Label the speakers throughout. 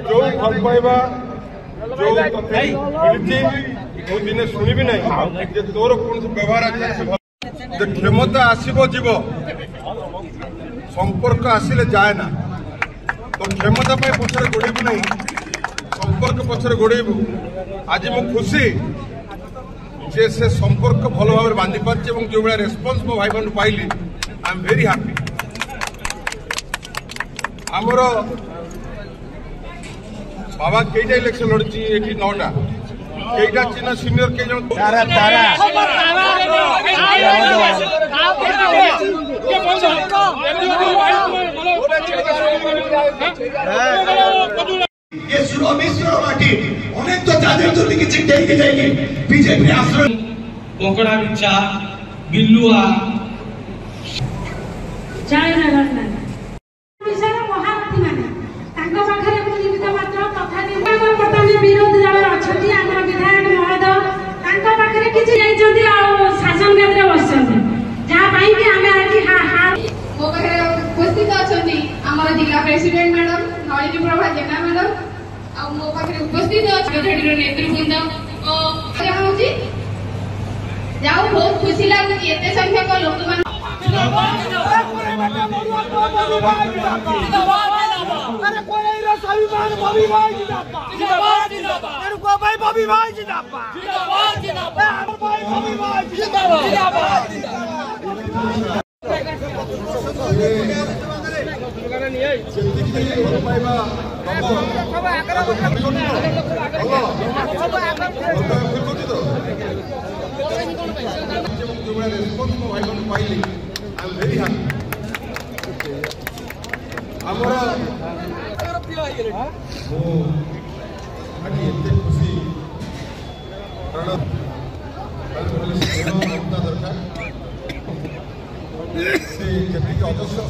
Speaker 1: जो भल पाइबा जो मिली मु दिने शुणिबी ना तोर कौन व्यवहार क्षमता आसब जीव संपर्क आसिले जाए ना तो क्षमता पछरे गोड़ेबू ना संपर्क पछरे गोड़ेबू आज मु खुशी जे से संपर्क भल भाव बांधि पार्टी जो भाई रेस्पन्स मो भाई बहन पाइली आई एम वेरी हैप्पी। आमर बाबा कईटा इलेक्शन लड़ी ये 9टा कईटा चिन्ह सीनियर कई जन
Speaker 2: ये सुरमेश्वर माटी अनेक तो जादे तो किछि देके जाइए बीजेपी आश्रय कोकड़ा बिच्छा बिल्लुआ
Speaker 3: जय नारायण विषय महारथी माने तांको पाखरे जीवित मात्र कथा निर्माण पटनी विरोध जबर अछती हमर विधायक महोदय तांको पाखरे किछि जाइछन्ती आ शासन केंद्र बसछन्ती जहा पई कि हमें आकि हा हा
Speaker 4: मो पाखरे उपस्थित अछन्ती हमर जिला प्रेसिडेंट मैडम नलिनी प्रभा जेना मैडम आ मो पाखरे उपस्थित अछन्ती नेतृवृंद चाहूची जाऊ बहुत खुशी लागु एते संख्यक लोक मान
Speaker 5: अरे कोई स्वाभिमान बॉबी भाई जिंदाबाद जिंदाबाद अरे को भाई बॉबी भाई जिंदाबाद जिंदाबाद जिंदाबाद भाई बॉबी भाई जिंदाबाद जिंदाबाद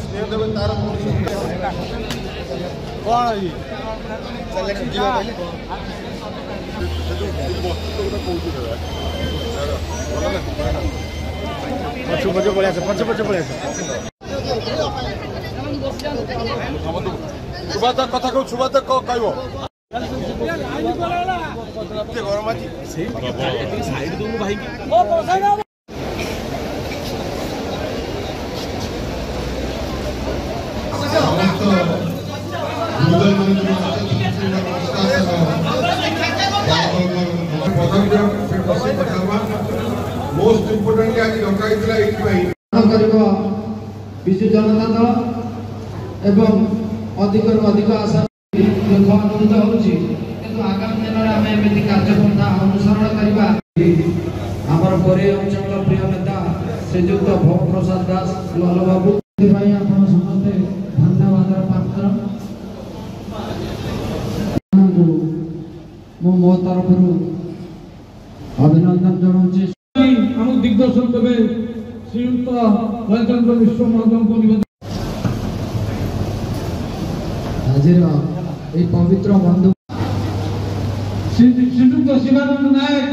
Speaker 1: स्नेह देवे तार
Speaker 5: पछ पड़े
Speaker 1: सुबाद कथा कहू सुबाद कहब गरम आज मोस्ट इम्पोर्टेंट आज डकाई
Speaker 6: विजु जनता दल एवं अधिक अधिक आशा आनंदित होगी आगामी दिन में आम एम कार्यपंथा अनुसरण करवा आमर परे अंचल प्रिय नेता श्रीजुक्त भव प्रसाद दास लाल बाबू समस्ते धन्यवाद पात्र मो तरफ अभिनंदन जनाऊँगी आम दिग्दर्शन देवे श्रीयुक्त राजेंद्र मिश्र महोदय को निवेदन आज पवित्र बंधु श्रीयुक्त शिवानंद नायक